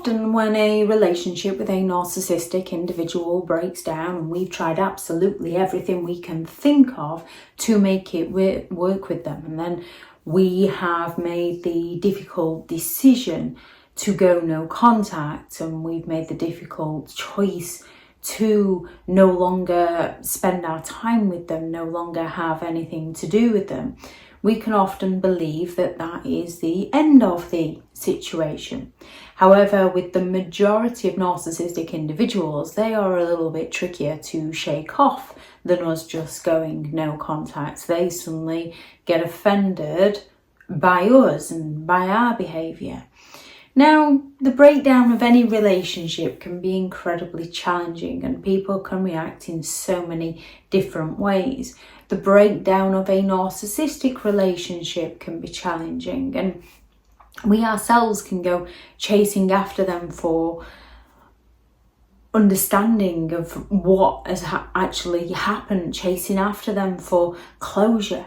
often when a relationship with a narcissistic individual breaks down and we've tried absolutely everything we can think of to make it work with them, and then we have made the difficult decision to go no contact, and we've made the difficult choice to no longer spend our time with them, no longer have anything to do with them, we can often believe that that is the end of the situation. However, with the majority of narcissistic individuals, they are a little bit trickier to shake off than us just going no contact. They suddenly get offended by us and by our behaviour. Now, the breakdown of any relationship can be incredibly challenging and people can react in so many different ways. The breakdown of a narcissistic relationship can be challenging, and we ourselves can go chasing after them for understanding of what has actually happened, chasing after them for closure.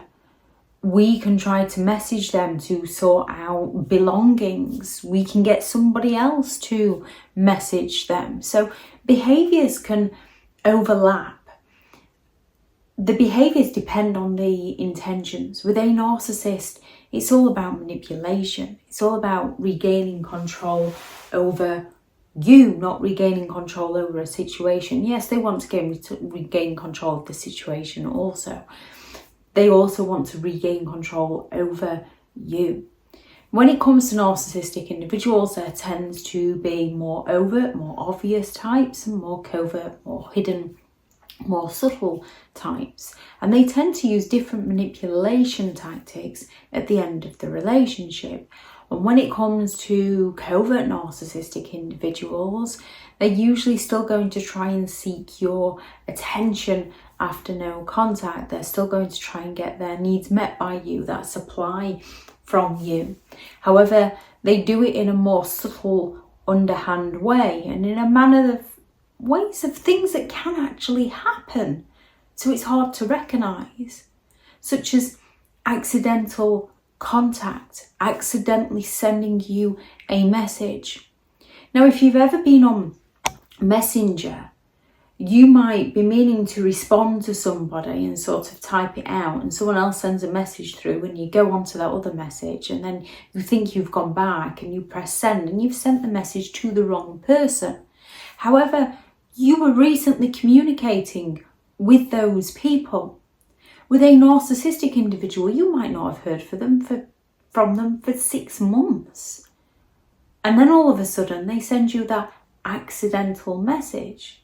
We can try to message them to sort out belongings. We can get somebody else to message them. So behaviours can overlap. The behaviours depend on the intentions. With a narcissist, it's all about manipulation. It's all about regaining control over you, not regaining control over a situation. Yes, they want to regain control of the situation also. They also want to regain control over you. When it comes to narcissistic individuals, there tends to be more overt, more obvious types, and more covert, more hidden, more subtle types. And they tend to use different manipulation tactics at the end of the relationship. And when it comes to covert narcissistic individuals, they're usually still going to try and seek your attention after no contact. They're still going to try and get their needs met by you, that supply from you. However, they do it in a more subtle, underhand way and in a manner of ways of things that can actually happen. So it's hard to recognise, such as accidental contact, accidentally sending you a message. Now, if you've ever been on Messenger, you might be meaning to respond to somebody and sort of type it out, and someone else sends a message through and you go on to that other message, and then you think you've gone back and you press send and you've sent the message to the wrong person. However, you were recently communicating with those people. With a narcissistic individual, you might not have heard from them for 6 months. And then all of a sudden they send you that accidental message.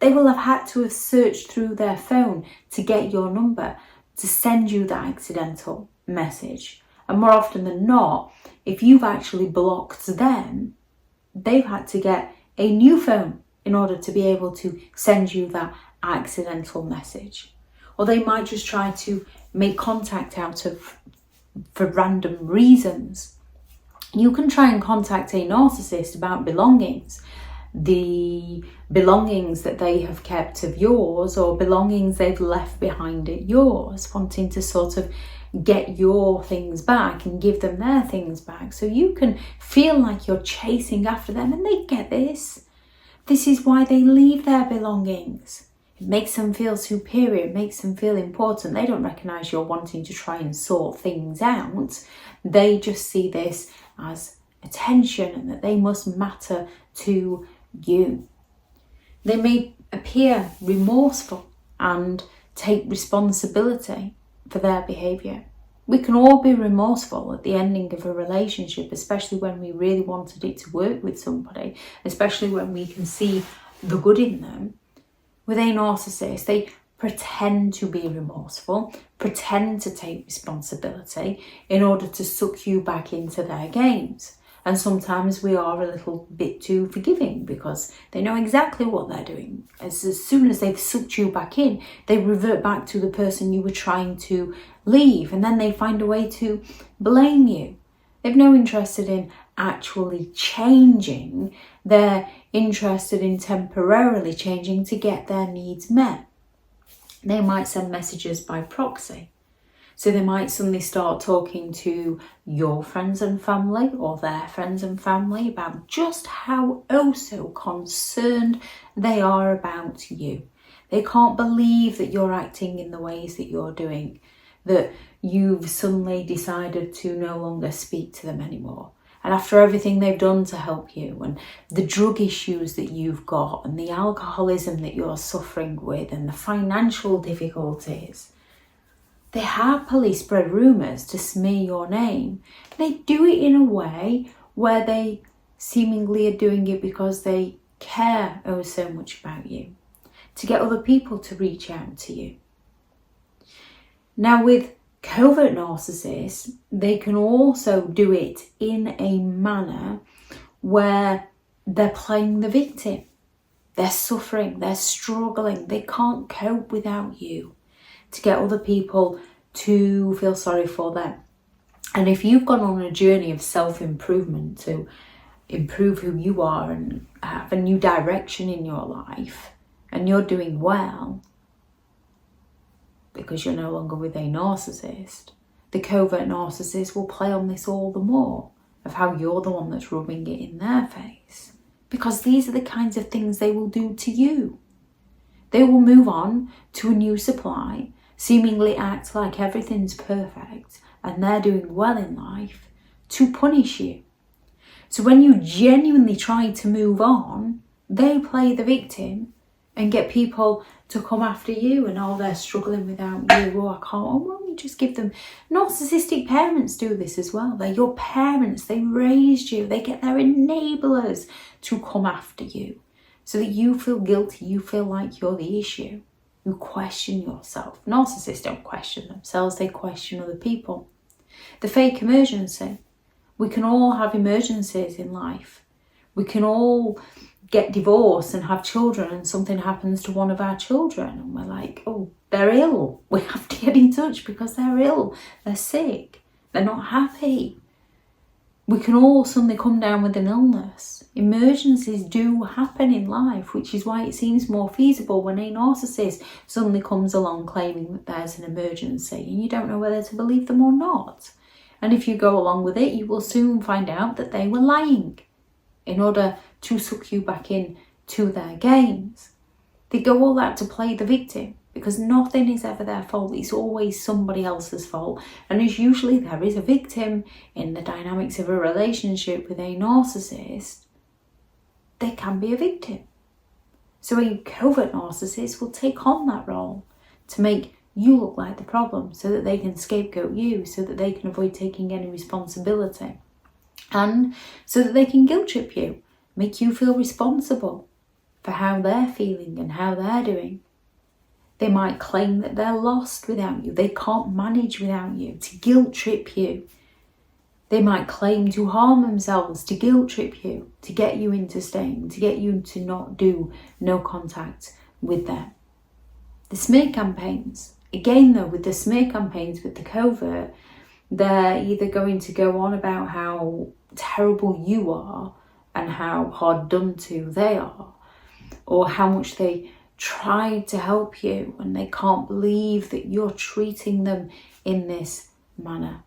They will have had to have searched through their phone to get your number to send you that accidental message. And more often than not, if you've actually blocked them, they've had to get a new phone in order to be able to send you that accidental message. Or they might just try to make contact for random reasons. You can try and contact a narcissist about belongings, the belongings that they have kept of yours or belongings they've left behind at yours, wanting to sort of get your things back and give them their things back. So you can feel like you're chasing after them, and they get this. This is why they leave their belongings. It makes them feel superior, it makes them feel important. They don't recognise you're wanting to try and sort things out. They just see this as attention and that they must matter to you. They may appear remorseful and take responsibility for their behaviour. We can all be remorseful at the ending of a relationship, especially when we really wanted it to work with somebody, especially when we can see the good in them. With a narcissist, they pretend to be remorseful, pretend to take responsibility in order to suck you back into their games. And sometimes we are a little bit too forgiving because they know exactly what they're doing. As soon as they've sucked you back in, they revert back to the person you were trying to leave, and then they find a way to blame you. They've no interest in actually changing. They're interested in temporarily changing to get their needs met. They might send messages by proxy. So they might suddenly start talking to your friends and family or their friends and family about just how so concerned they are about you. They can't believe that you're acting in the ways that you're doing, that you've suddenly decided to no longer speak to them anymore. And after everything they've done to help you, and the drug issues that you've got, and the alcoholism that you're suffering with, and the financial difficulties, they happily spread rumours to smear your name. They do it in a way where they seemingly are doing it because they care so much about you, to get other people to reach out to you. Now, with covert narcissists, they can also do it in a manner where they're playing the victim. They're suffering, they're struggling, they can't cope without you, to get other people to feel sorry for them. And if you've gone on a journey of self-improvement to improve who you are and have a new direction in your life, and you're doing well because you're no longer with a narcissist, the covert narcissist will play on this all the more, of how you're the one that's rubbing it in their face. Because these are the kinds of things they will do to you. They will move on to a new supply, seemingly act like everything's perfect and they're doing well in life, to punish you. So when you genuinely try to move on, they play the victim and get people to come after you, and they're struggling without you. I can't. Well, you just give them. Narcissistic parents do this as well. They're your parents. They raised you. They get their enablers to come after you, so that you feel guilty. You feel like you're the issue. You question yourself. Narcissists don't question themselves. They question other people. The fake emergency. We can all have emergencies in life. We can all get divorced and have children, and something happens to one of our children and we're like, oh, they're ill. We have to get in touch because they're ill. They're sick. They're not happy. We can all suddenly come down with an illness. Emergencies do happen in life, which is why it seems more feasible when a narcissist suddenly comes along claiming that there's an emergency and you don't know whether to believe them or not. And if you go along with it, you will soon find out that they were lying in order to suck you back in to their games. They go all out to play the victim because nothing is ever their fault. It's always somebody else's fault. And as usually there is a victim in the dynamics of a relationship with a narcissist, there can be a victim. So a covert narcissist will take on that role to make you look like the problem so that they can scapegoat you, so that they can avoid taking any responsibility. And so that they can guilt trip you, make you feel responsible for how they're feeling and how they're doing. They might claim that they're lost without you, they can't manage without you, to guilt trip you. They might claim to harm themselves to guilt trip you, to get you into staying, to get you to not do no contact with them. The smear campaigns, again though, with the smear campaigns with the covert, they're either going to go on about how terrible you are and how hard done to they are, or how much they tried to help you and they can't believe that you're treating them in this manner.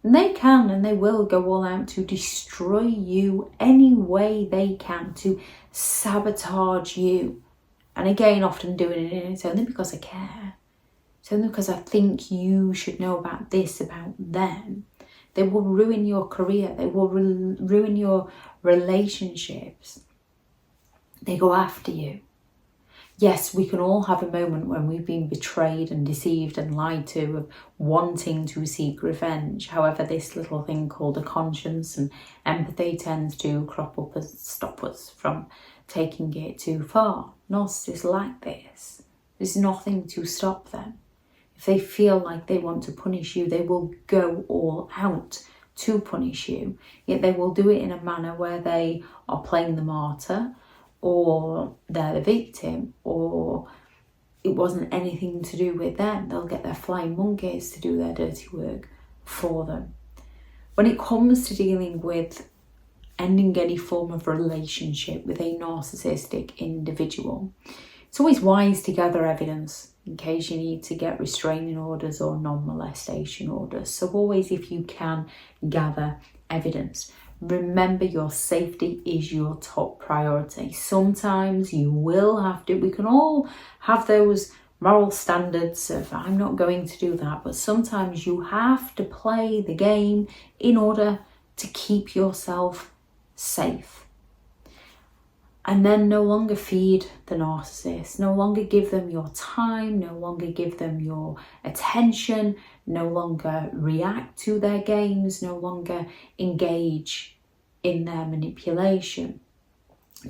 And they can and they will go all out to destroy you any way they can, to sabotage you. And again, often doing it, it's only because I care. It's only because I think you should know about this, about them. They will ruin your career. They will ruin your relationships. They go after you. Yes, we can all have a moment when we've been betrayed and deceived and lied to, of wanting to seek revenge. However, this little thing called a conscience and empathy tends to crop up and stop us from taking it too far. Narcissists like this. There's nothing to stop them. If they feel like they want to punish you, they will go all out to punish you. Yet they will do it in a manner where they are playing the martyr, or they're the victim, or it wasn't anything to do with them. They'll get their flying monkeys to do their dirty work for them. When it comes to dealing with ending any form of relationship with a narcissistic individual, it's always wise to gather evidence. in case you need to get restraining orders or non-molestation orders. So always, if you can, gather evidence. Remember, your safety is your top priority. Sometimes you will have to, we can all have those moral standards of I'm not going to do that, but sometimes you have to play the game in order to keep yourself safe. And then no longer feed the narcissist, no longer give them your time, no longer give them your attention, no longer react to their games, no longer engage in their manipulation.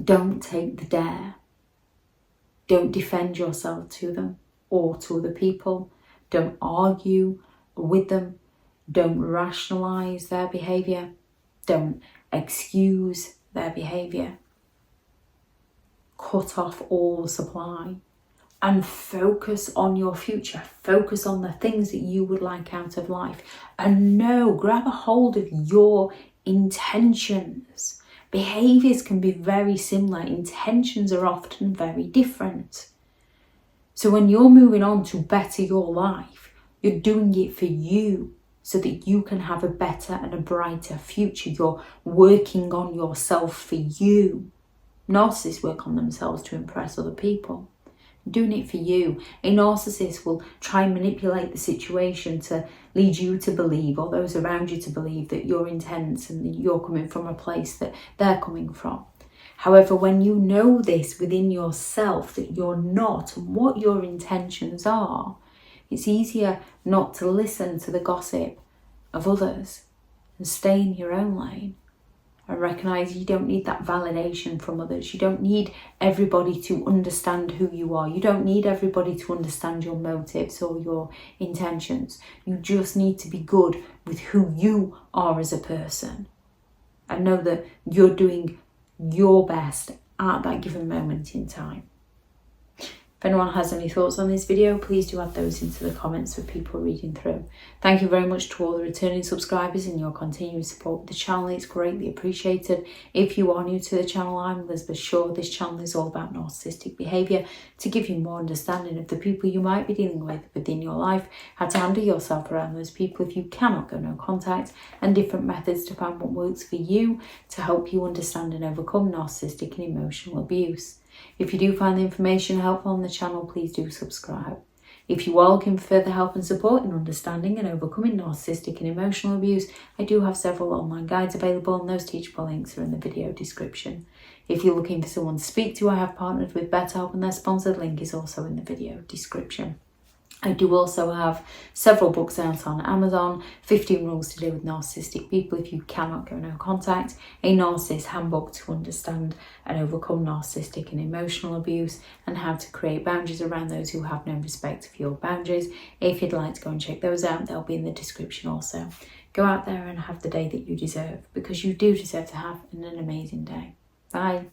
Don't take the dare. Don't defend yourself to them or to other people. Don't argue with them. Don't rationalize their behavior. Don't excuse their behavior. Cut off all supply and focus on your future. Focus on the things that you would like out of life. And grab a hold of your intentions. Behaviors can be very similar. Intentions are often very different. So when you're moving on to better your life, you're doing it for you so that you can have a better and a brighter future. You're working on yourself for you. Narcissists work on themselves to impress other people. Doing it for you. A narcissist will try and manipulate the situation to lead you to believe, or those around you to believe, that you're intense and that you're coming from a place that they're coming from. However, when you know this within yourself, that you're not, and what your intentions are, it's easier not to listen to the gossip of others and stay in your own lane. And recognise you don't need that validation from others. You don't need everybody to understand who you are. You don't need everybody to understand your motives or your intentions. You just need to be good with who you are as a person. And know that you're doing your best at that given moment in time. If anyone has any thoughts on this video, please do add those into the comments for people reading through. Thank you very much to all the returning subscribers and your continued support with the channel. It's greatly appreciated. If you are new to the channel, I'm Elizabeth Shaw. This channel is all about narcissistic behaviour to give you more understanding of the people you might be dealing with within your life, how to handle yourself around those people if you cannot go no contact, and different methods to find what works for you to help you understand and overcome narcissistic and emotional abuse. If you do find the information helpful on the channel, please do subscribe. If you are looking for further help and support in understanding and overcoming narcissistic and emotional abuse, I do have several online guides available, and those teachable links are in the video description. If you're looking for someone to speak to, I have partnered with BetterHelp, and their sponsored link is also in the video description. I do also have several books out on Amazon: 15 Rules to Deal with Narcissistic People If You Cannot Go No Contact, a Narcissist Handbook to Understand and Overcome Narcissistic and Emotional Abuse, and How to Create Boundaries Around Those Who Have No Respect for Your Boundaries. If you'd like to go and check those out, they'll be in the description also. Go out there and have the day that you deserve, because you do deserve to have an amazing day. Bye.